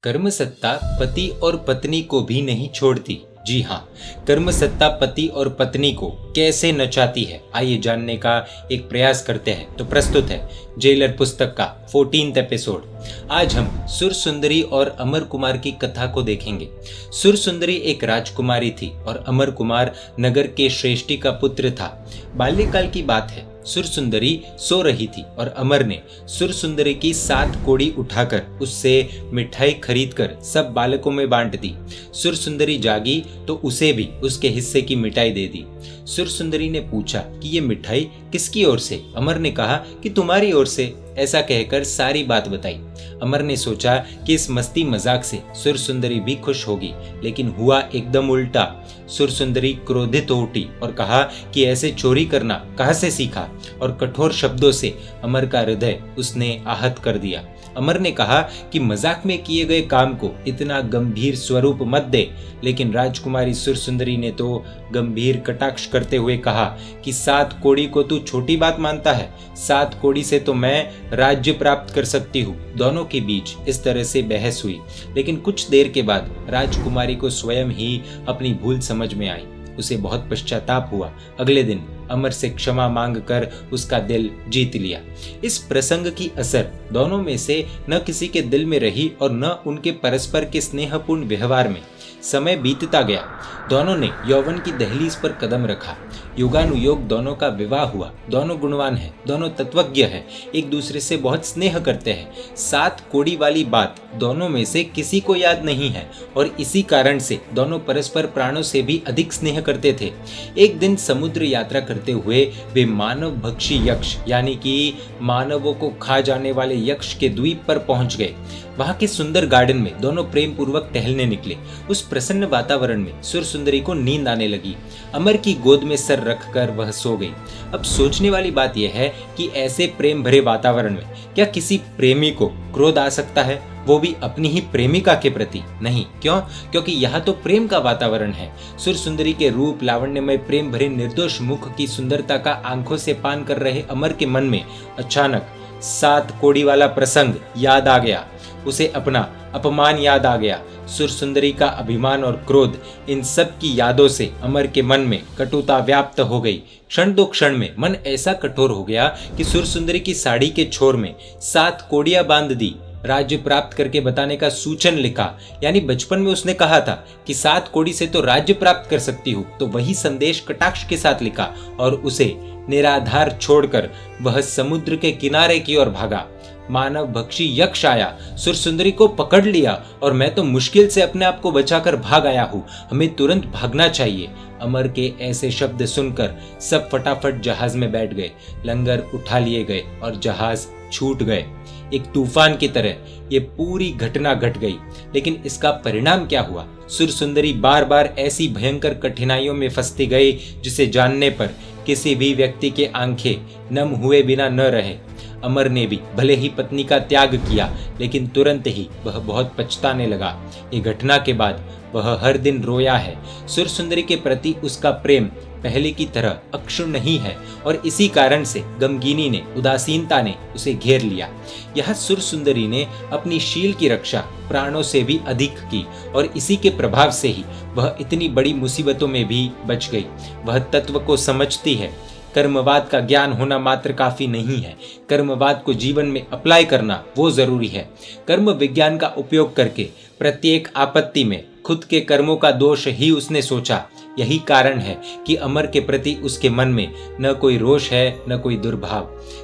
कर्मसत्ता पति और पत्नी को भी नहीं छोड़ती। जी हाँ, कर्मसत्ता पति और पत्नी को कैसे नचाती है, आइए जानने का एक प्रयास करते हैं। तो प्रस्तुत है जेलर पुस्तक का 14th एपिसोड। आज हम सुर सुंदरी और अमर कुमार की कथा को देखेंगे। सुर सुंदरी एक राजकुमारी थी और अमर कुमार नगर के श्रेष्ठी का पुत्र था। बाल्यकाल की बात है। सुर सुंदरी सो रही थी और अमर ने सुर सुंदरी की 7 कौड़ी उठाकर उससे मिठाई खरीदकर सब बालकों में बांट दी। सुर सुंदरी जागी तो उसे भी उसके हिस्से की मिठाई दे दी। सुर सुंदरी ने पूछा कि ये मिठाई किसकी ओर से? अमर ने कहा कि तुम्हारी ओर से। ऐसा कहकर सारी बात बताई। अमर ने सोचा कि इस मस्ती मजाक से सुर सुंदरी भी खुश होगी, लेकिन हुआ एकदम उल्टा। सुर सुंदरी क्रोधित हो उठी और कहा कि ऐसे चोरी करना कहाँ से सीखा, और कठोर शब्दों से अमर का हृदय उसने आहत कर दिया। अमर ने कहा कि मजाक में किए गए काम को इतना गंभीर स्वरूप मत दे, लेकिन राजकुमारी सुर सुंदरी ने तो गंभीर कटाक्ष करते हुए कहा कि 7 कौड़ी को तू छोटी बात मानता है? 7 कौड़ी से तो मैं राज्य प्राप्त कर सकती हूँ। दोनों के बीच इस तरह से बहस हुई, लेकिन कुछ देर के बाद राजकुमारी को स्वयं ही अपनी भूल समझ में आई। उसे बहुत पश्चाताप हुआ। अगले दिन अमर से क्षमा मांगकर उसका दिल जीत लिया। इस प्रसंग की असर दोनों में से न किसी के दिल में रही और न उनके परस्पर के स्नेहपूर्ण व्यवहार में। समय बीतता गया। दोनों ने यौवन की दहलीज पर कदम रखा। युगानुयोग दोनों का विवाह हुआ। दोनों गुणवान हैं, दोनों तत्वज्ञ हैं, एक दूसरे से बहुत स्नेह करते हैं। 7 कौड़ी वाली बात दोनों में से किसी को याद नहीं है और इसी कारण से दोनों परस्पर प्राणों से भी अधिक स्नेह करते थे। एक दिन समुद्र यात्रा करते हुए वे मानव भक्षी यक्ष यानी कि मानवों को खा जाने वाले यक्ष के द्वीप पर पहुंच गए। वहां के सुंदर गार्डन में दोनों प्रेम पूर्वक टहलने निकले। उस प्रसन्न वातावरण में सुर सुंदरी को नींद आने लगी। अमर की गोद में सर रखकर वह सो गई। अब सोचने वाली बात यह है कि ऐसे प्रेम भरे वातावरण में क्या किसी प्रेमी को क्रोध आ सकता है, वो भी अपनी ही प्रेमिका के प्रति? नहीं। क्यों? क्योंकि यह तो प्रेम का वातावरण है। सुर सुंदरी के रूप लावण्यमय प्रेम भरे निर्दोष मुख की सुंदरता का आंखों से पान कर रहे अमर के मन में अचानक 7 कौड़ी वाला प्रसंग याद आ गया। उसे अपना अपमान याद आ गया। सुर सुंदरी का अभिमान और क्रोध, इन सब की यादों से अमर के मन में कटुता व्याप्त हो गई। क्षण दो क्षण में मन ऐसा कठोर हो गया कि सुर सुंदरी की साड़ी के छोर में 7 कौड़ियां बांध दी। राज्य प्राप्त करके बताने का सूचन लिखा। यानी बचपन में उसने कहा था कि 7 कौड़ी से तो राज्य प्राप्त कर सकती हूँ, तो वही संदेश कटाक्ष के साथ लिखा और उसे निराधार छोड़कर वह समुद्र के किनारे की ओर भागा। मानव भक्षी यक्ष आया, सुर सुंदरी को पकड़ लिया और मैं तो मुश्किल से अपने आप को बचाकर भाग आया हूँ। हमें तुरंत भागना चाहिए। अमर के ऐसे शब्द सुनकर सब फटाफट जहाज में बैठ गए। लंगर उठा लिए गए और जहाज छूट गए। एक तूफान की तरह ये पूरी घटना घट गई। लेकिन इसका परिणाम क्या हुआ? सुर सुंदरी बार बार ऐसी भयंकर कठिनाइयों में फंसती गई जिसे जानने पर किसी भी व्यक्ति के आंखें नम हुए बिना न रहे। अमर ने भी भले ही पत्नी का त्याग किया, लेकिन तुरंत ही वह बहुत पछताने लगा। ये घटना के बाद वह हर दिन रोया है। सुर सुंदरी के प्रति उसका प्रेम पहले की तरह अक्षुण्ण नहीं है और इसी कारण से गमगीनी ने, उदासीनता ने उसे घेर लिया। यह सुर सुंदरी ने अपनी शील की रक्षा प्राणों से भी अधिक की और इसी के प्रभाव से ही वह इतनी बड़ी मुसीबतों में भी बच गई। वह तत्व को समझती है। कर्मवाद का ज्ञान होना मात्र काफी नहीं है, कर्मवाद को जीवन में अप्लाई करना वो जरूरी है। कर्म विज्ञान का उपयोग करके प्रत्येक आपत्ति में खुद के कर्मों का दोष ही उसने सोचा। यही कारण है कि अमर के प्रति उसके मन में न कोई रोष है, न कोई दुर्भाव।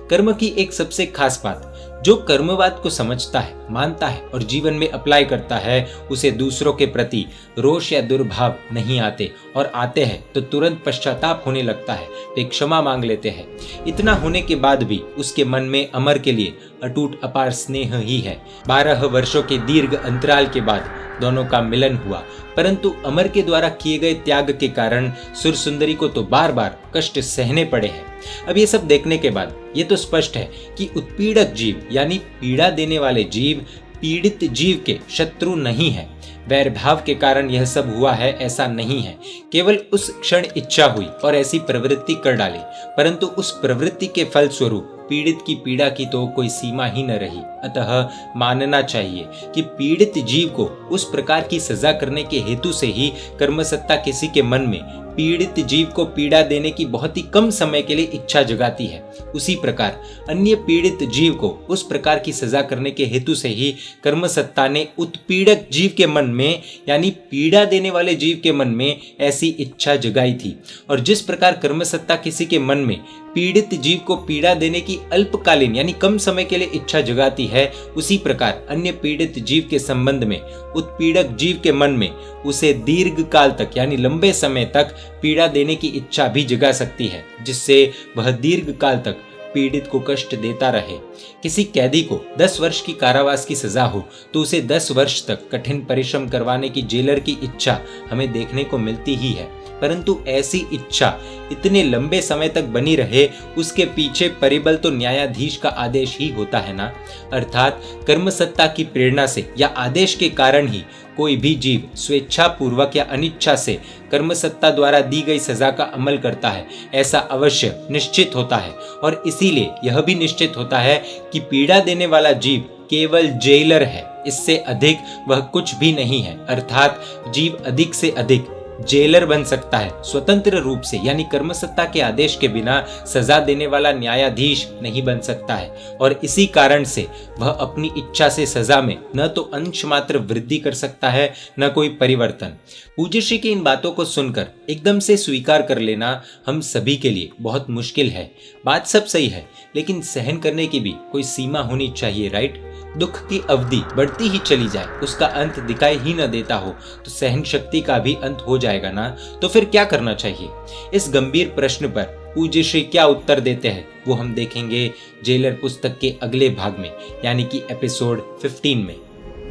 कर्म की एक सबसे खास बात, जो कर्मवाद को समझता है, मानता है और जीवन में अप्लाई करता है, उसे दूसरों के प्रति रोष या दुर्भाव नहीं आते, और आते हैं तो तुरंत पश्चाताप होने लगता है। वे क्षमा मांग लेते हैं। इतना होने के बाद भी उसके मन में अमर के लिए अटूट अपार स्नेह ही है। 12 वर्षों के दीर्घ अंतराल के बाद दोनों का मिलन हुआ, परंतु अमर के द्वारा किए गए त्याग के कारण सुर सुंदरी को तो बार बार कष्ट सहने पड़े हैं। अब ये सब देखने के बाद ये तो स्पष्ट है कि उत्पीड़क जीव यानी पीड़ा देने वाले जीव पीड़ित जीव के शत्रु नहीं है। वैर भाव के कारण यह सब हुआ है ऐसा नहीं है। केवल उस क्षण इच्छा हुई और ऐसी प्रवृत्ति कर डाली, परंतु उस प्रवृत्ति के फलस्वरूप पीड़ित की पीड़ा की तो कोई सीमा ही न रही। अतः मानना चाहिए कि पीड़ित जीव को उस प्रकार की सजा करने के हेतु से ही कर्मसत्ता किसी के मन में पीड़ित जीव को पीड़ा देने की बहुत ही कम समय के लिए इच्छा जगाती है, उसी प्रकार अन्य पीड़ित जीव को उस प्रकार की सजा करने के हेतु से ही कर्मसत्ता ने उत्पीड़क जीव के मन में, यानी पीड़ा देने वाले जीव के मन में ऐसी इच्छा जगाई थी। और जिस प्रकार कर्मसत्ता किसी के मन में पीड़ित जीव को पीड़ा देने की अल्पकालीन यानी कम समय के लिए इच्छा जगाती है, उसी प्रकार अन्य पीड़ित जीव के संबंध में उत्पीड़क जीव के मन में उसे दीर्घ काल तक यानी लंबे समय तक पीड़ा देने की इच्छा भी जगा सकती है, जिससे वह दीर्घ काल तक पीड़ित को कष्ट देता रहे। किसी कैदी को 10 वर्ष की कारावास की सजा हो तो उसे 10 वर्ष तक कठिन परिश्रम करवाने की जेलर की इच्छा हमें देखने को मिलती ही है, परंतु ऐसी इच्छा इतने लंबे समय तक बनी रहे, उसके पीछे परिबल तो न्यायाधीश का आदेश ही होता है ना। अर्थात कर्मसत्ता की प्रेरणा से या आदेश के कारण ही कोई भी जीव स्वेच्छा पूर्वक या अनिच्छा से कर्मसत्ता द्वारा दी गई सजा का अमल करता है, ऐसा अवश्य निश्चित होता है। और इसीलिए यह भी निश्चित होता है कि पीड़ा देने वाला जीव केवल जेलर है, इससे अधिक वह कुछ भी नहीं है। अर्थात जीव अधिक से अधिक जेलर बन सकता है, स्वतंत्र रूप से यानी कर्मसत्ता के आदेश के बिना सजा देने वाला न्यायाधीश नहीं बन सकता है। और इसी कारण से वह अपनी इच्छा से सजा में न तो अंश मात्र वृद्धि कर सकता है, न कोई परिवर्तन। पूज्य श्री की इन बातों को सुनकर एकदम से स्वीकार कर लेना हम सभी के लिए बहुत मुश्किल है। बात सब सही है, लेकिन सहन करने की भी कोई सीमा होनी चाहिए, राइट? दुख की अवधि बढ़ती ही चली जाए, उसका अंत दिखाई ही न देता हो, तो सहन शक्ति का भी अंत हो जाएगा ना। तो फिर क्या करना चाहिए? इस गंभीर प्रश्न पर पूज्य श्री क्या उत्तर देते हैं वो हम देखेंगे जेलर पुस्तक के अगले भाग में, यानी कि एपिसोड 15 में।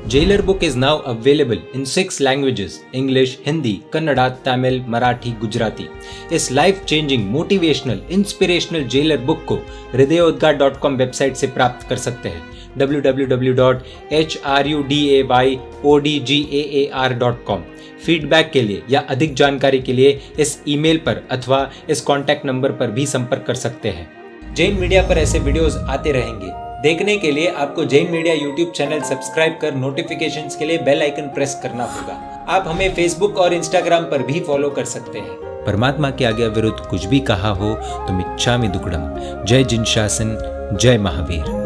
Jailer book is now available in 6 languages: English, Hindi, Kannada, Tamil, Marathi, Gujarati. इस life changing motivational inspirational jailer book को hridayodgar.com वेबसाइट से प्राप्त कर सकते हैं, www.hrudayodgar.com। फीडबैक के लिए या अधिक जानकारी के लिए इस ईमेल पर अथवा इस कॉन्टैक्ट नंबर पर भी संपर्क कर सकते हैं। जैन मीडिया पर ऐसे वीडियोस आते रहेंगे। देखने के लिए आपको Jain media YouTube channel subscribe कर नोटिफिकेशंस के लिए बेल आइकन प्रेस करना होगा। आप हमें फेसबुक और इंस्टाग्राम पर भी फॉलो कर सकते हैं। परमात्मा के आज्ञा विरुद्ध कुछ भी कहा हो तो मिच्छामि दुक्कडम। जय जिन शासन, जय महावीर।